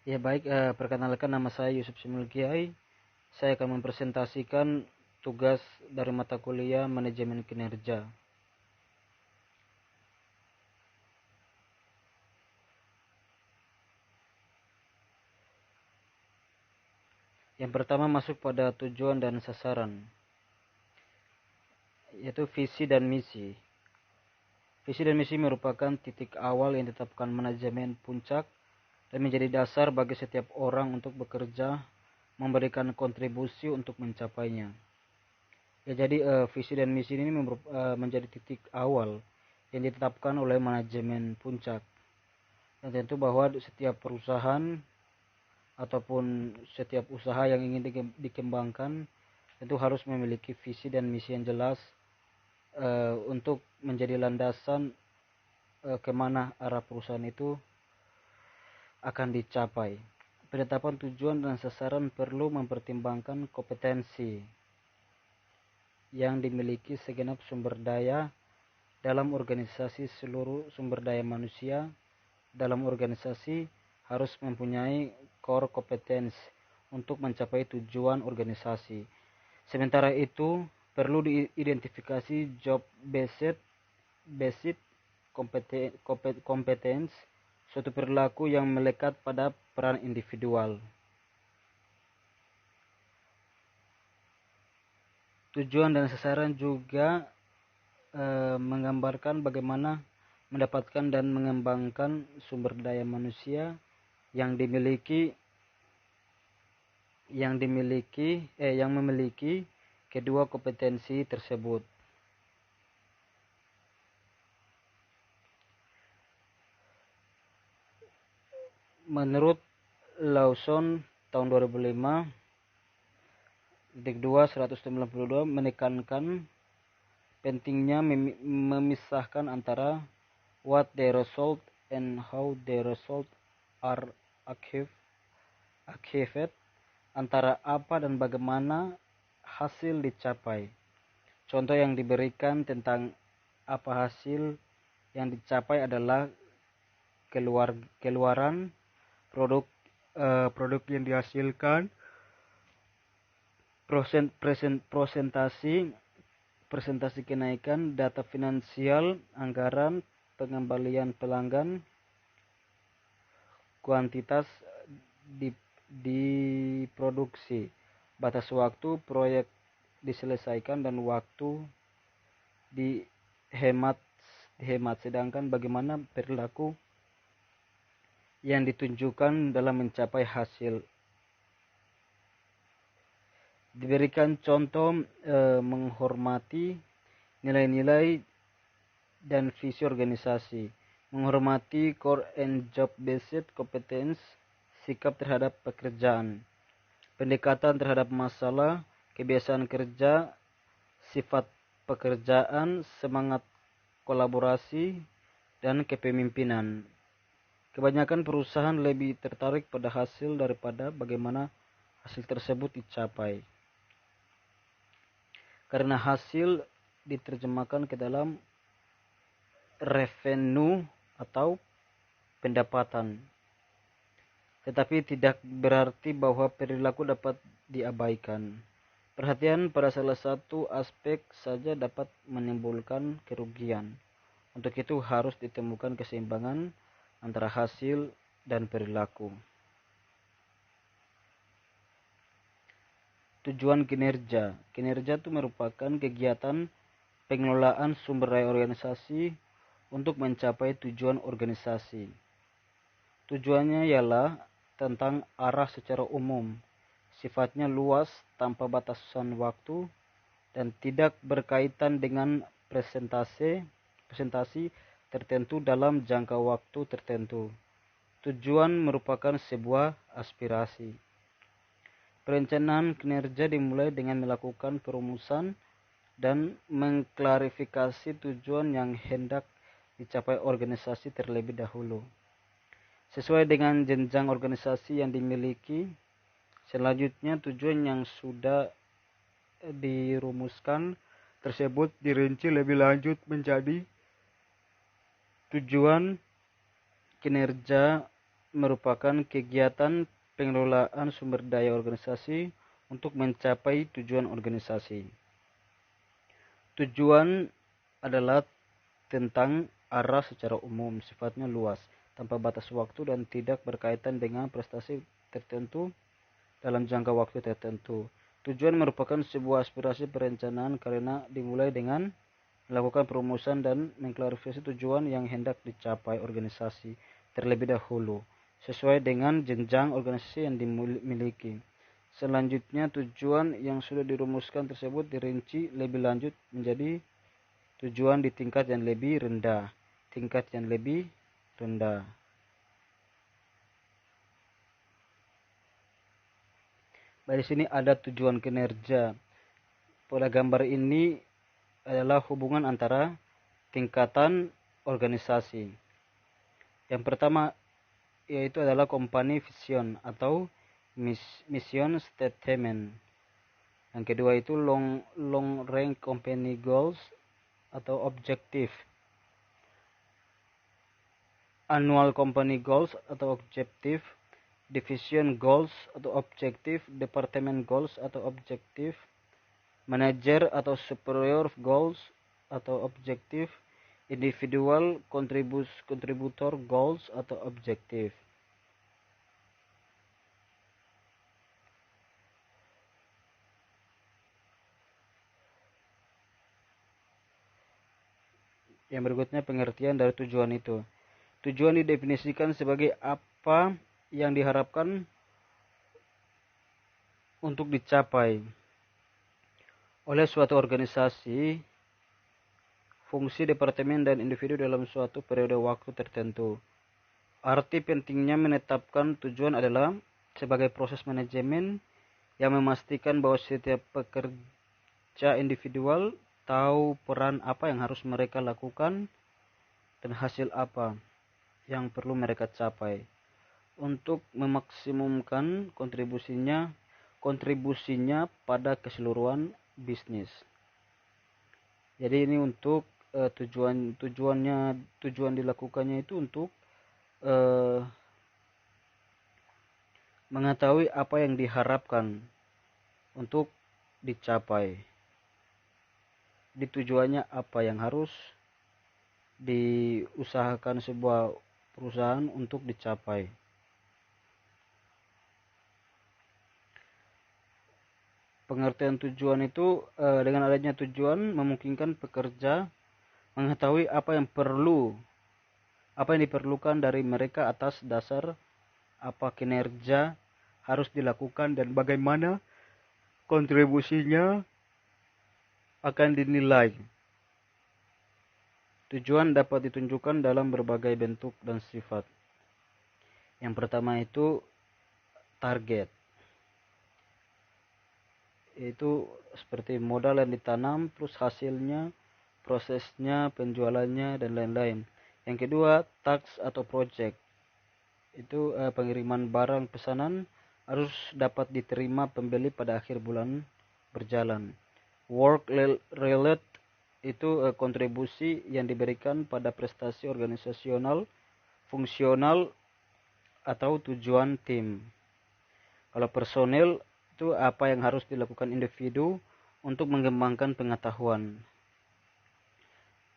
Ya baik, perkenalkan nama saya Yusuf Simulkiai. Saya akan mempresentasikan tugas dari mata kuliah Manajemen Kinerja. Yang pertama masuk pada tujuan dan sasaran, yaitu visi dan misi. Visi dan misi merupakan titik awal yang ditetapkan manajemen puncak dan menjadi dasar bagi setiap orang untuk bekerja, memberikan kontribusi untuk mencapainya. Ya, jadi visi dan misi ini menjadi titik awal yang ditetapkan oleh manajemen puncak. Dan tentu bahwa setiap perusahaan ataupun setiap usaha yang ingin dikembangkan tentu harus memiliki visi dan misi yang jelas untuk menjadi landasan kemana arah perusahaan itu akan dicapai. Penetapan tujuan dan sasaran perlu mempertimbangkan kompetensi yang dimiliki segenap sumber daya dalam organisasi. Seluruh sumber daya manusia dalam organisasi harus mempunyai core competence untuk mencapai tujuan organisasi. Sementara itu, perlu diidentifikasi job based competence, suatu perilaku yang melekat pada peran individual. Tujuan dan sasaran juga menggambarkan bagaimana mendapatkan dan mengembangkan sumber daya manusia yang memiliki kedua kompetensi tersebut. Menurut Lawson tahun 2005, titik 2 192 menekankan pentingnya memisahkan antara what the result and how the result are achieved, antara apa dan bagaimana hasil dicapai. Contoh yang diberikan tentang apa hasil yang dicapai adalah keluaran produk yang dihasilkan, presentasi kenaikan, data finansial, anggaran, pengembalian pelanggan, kuantitas diproduksi, batas waktu proyek diselesaikan dan waktu dihemat. Sedangkan bagaimana perilaku yang ditunjukkan dalam mencapai hasil. Diberikan contoh menghormati nilai-nilai dan visi organisasi, menghormati core and job based competence, sikap terhadap pekerjaan, pendekatan terhadap masalah, kebiasaan kerja, sifat pekerjaan, semangat kolaborasi, dan kepemimpinan. Kebanyakan perusahaan lebih tertarik pada hasil daripada bagaimana hasil tersebut dicapai. Karena hasil diterjemahkan ke dalam revenue atau pendapatan. Tetapi tidak berarti bahwa perilaku dapat diabaikan. Perhatian pada salah satu aspek saja dapat menimbulkan kerugian. Untuk itu harus ditemukan keseimbangan antara hasil dan perilaku. Tujuan kinerja. Kinerja itu merupakan kegiatan pengelolaan sumber daya organisasi untuk mencapai tujuan organisasi. Tujuannya ialah tentang arah secara umum, sifatnya luas tanpa batasan waktu dan tidak berkaitan dengan presentasi tertentu dalam jangka waktu tertentu. Tujuan merupakan sebuah aspirasi. Perencanaan kinerja dimulai dengan melakukan perumusan dan mengklarifikasi tujuan yang hendak dicapai organisasi terlebih dahulu. Sesuai dengan jenjang organisasi yang dimiliki, selanjutnya tujuan yang sudah dirumuskan tersebut dirinci lebih lanjut menjadi tujuan kinerja merupakan kegiatan pengelolaan sumber daya organisasi untuk mencapai tujuan organisasi. Tujuan adalah tentang arah secara umum, sifatnya luas, tanpa batas waktu dan tidak berkaitan dengan prestasi tertentu dalam jangka waktu tertentu. Tujuan merupakan sebuah aspirasi perencanaan karena dimulai dengan melakukan perumusan dan mengklarifikasi tujuan yang hendak dicapai organisasi terlebih dahulu, sesuai dengan jenjang organisasi yang dimiliki. Selanjutnya, tujuan yang sudah dirumuskan tersebut dirinci lebih lanjut menjadi tujuan di tingkat yang lebih rendah. Tingkat yang lebih rendah. Di sini ada tujuan kinerja. Pada gambar ini adalah hubungan antara tingkatan organisasi. Yang pertama yaitu adalah company vision atau mission statement. Yang kedua itu long range company goals atau objective. Annual company goals atau objective, division goals atau objective, department goals atau objective, manager atau superior goals atau objective, individual contributor goals atau objective. Yang berikutnya pengertian dari tujuan itu. Tujuan didefinisikan sebagai apa yang diharapkan untuk dicapai oleh suatu organisasi, fungsi, departemen, dan individu dalam suatu periode waktu tertentu. Arti pentingnya menetapkan tujuan adalah sebagai proses manajemen yang memastikan bahwa setiap pekerja individual tahu peran apa yang harus mereka lakukan dan hasil apa yang perlu mereka capai untuk memaksimumkan kontribusinya pada keseluruhan bisnis. Jadi ini untuk tujuan dilakukannya itu untuk mengetahui apa yang diharapkan untuk dicapai. Di tujuannya apa yang harus diusahakan sebuah perusahaan untuk dicapai. Pengertian tujuan itu dengan adanya tujuan memungkinkan pekerja mengetahui apa yang diperlukan dari mereka atas dasar apa kinerja harus dilakukan dan bagaimana kontribusinya akan dinilai. Tujuan dapat ditunjukkan dalam berbagai bentuk dan sifat. Yang pertama itu target. Itu seperti modal yang ditanam, terus hasilnya, prosesnya, penjualannya, dan lain-lain. Yang kedua, task atau project. Itu pengiriman barang pesanan harus dapat diterima pembeli pada akhir bulan berjalan. Work related itu kontribusi yang diberikan pada prestasi organisasional, fungsional, atau tujuan tim. Kalau personil itu apa yang harus dilakukan individu untuk mengembangkan pengetahuan.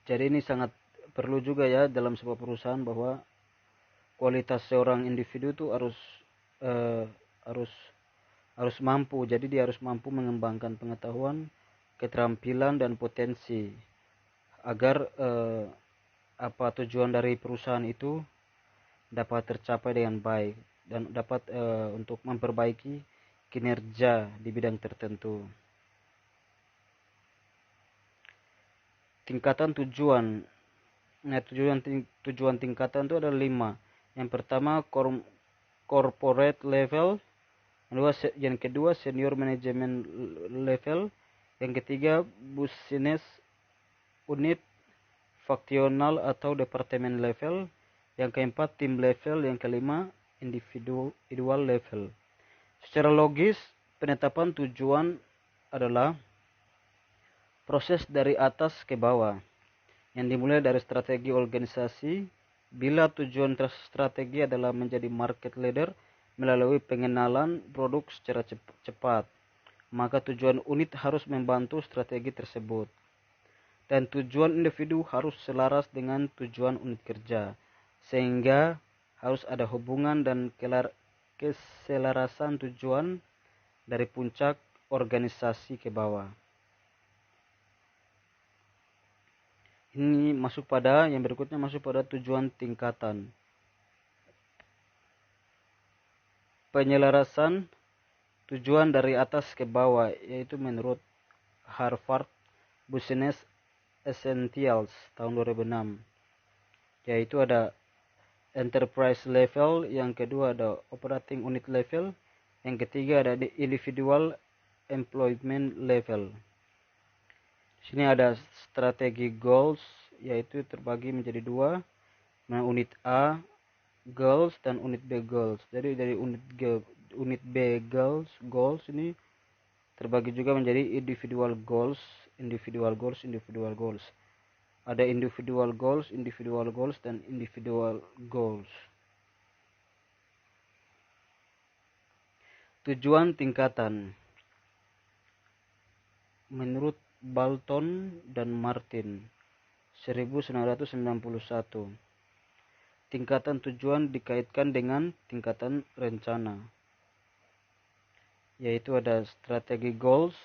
Jadi ini sangat perlu juga ya dalam sebuah perusahaan bahwa kualitas seorang individu itu harus mampu. Jadi dia harus mampu mengembangkan pengetahuan, keterampilan, dan potensi agar apa tujuan dari perusahaan itu dapat tercapai dengan baik dan dapat untuk memperbaiki kinerja di bidang tertentu. Tingkatan tujuan. Nah, tujuan tingkatan itu ada 5. Yang pertama corporate level, yang kedua senior management level, yang ketiga business unit, faksional atau departemen level, yang keempat tim level, yang kelima individual level. Secara logis, penetapan tujuan adalah proses dari atas ke bawah yang dimulai dari strategi organisasi Bila tujuan strategi adalah menjadi market leader melalui pengenalan produk secara cepat, maka tujuan unit harus membantu strategi tersebut. Dan tujuan individu harus selaras dengan tujuan unit kerja, sehingga harus ada hubungan dan keselarasan tujuan dari puncak organisasi ke bawah. Ini yang berikutnya masuk pada tujuan tingkatan. Penyelarasan tujuan dari atas ke bawah, yaitu menurut Harvard Business Essentials tahun 2006, yaitu ada enterprise level, yang kedua ada operating unit level, yang ketiga ada di individual employment level. Di sini ada strategi goals, yaitu terbagi menjadi dua, unit A goals dan unit B goals. Jadi dari unit B goals ini terbagi juga menjadi individual goals. Ada individual goals dan individual goals. Tujuan tingkatan. Menurut Bolton dan Martin 1991, tingkatan tujuan dikaitkan dengan tingkatan rencana, yaitu ada strategi goals,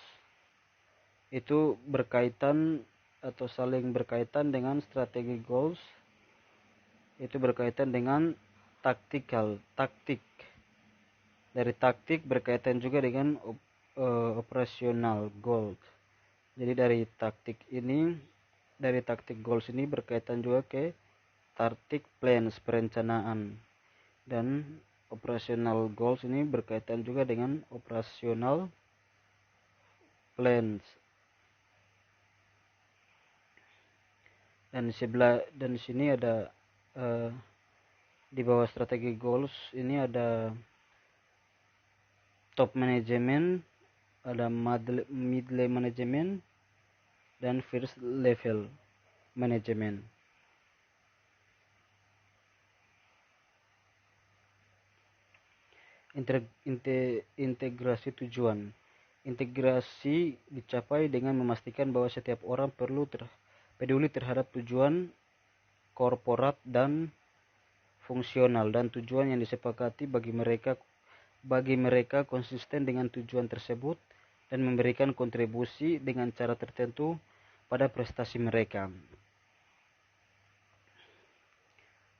itu berkaitan atau saling berkaitan dengan strategi goals, itu berkaitan dengan taktik. Dari taktik berkaitan juga dengan operasional goals. Jadi dari taktik goals ini berkaitan juga ke taktik plans, perencanaan, dan operational goals ini berkaitan juga dengan operasional plans. Dan di sini ada di bawah strategi goals ini ada top management, ada middle management, dan first level management. Integrasi tujuan. Integrasi dicapai dengan memastikan bahwa setiap orang peduli terhadap tujuan korporat dan fungsional, dan tujuan yang disepakati bagi mereka konsisten dengan tujuan tersebut dan memberikan kontribusi dengan cara tertentu pada prestasi mereka.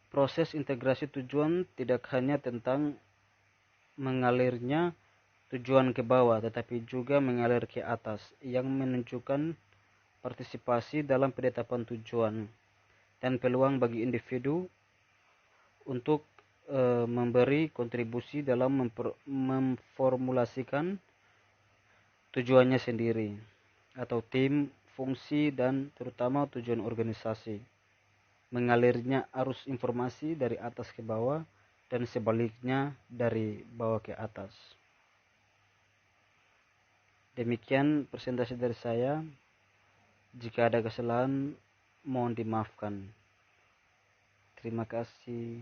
Proses integrasi tujuan tidak hanya tentang mengalirnya tujuan ke bawah, tetapi juga mengalir ke atas, yang menunjukkan partisipasi dalam penetapan tujuan dan peluang bagi individu untuk memberi kontribusi dalam memformulasikan tujuannya sendiri, atau tim, fungsi, dan terutama tujuan organisasi. Mengalirnya arus informasi dari atas ke bawah dan sebaliknya dari bawah ke atas. Demikian presentasi dari saya. Jika ada kesalahan, mohon dimaafkan. Terima kasih.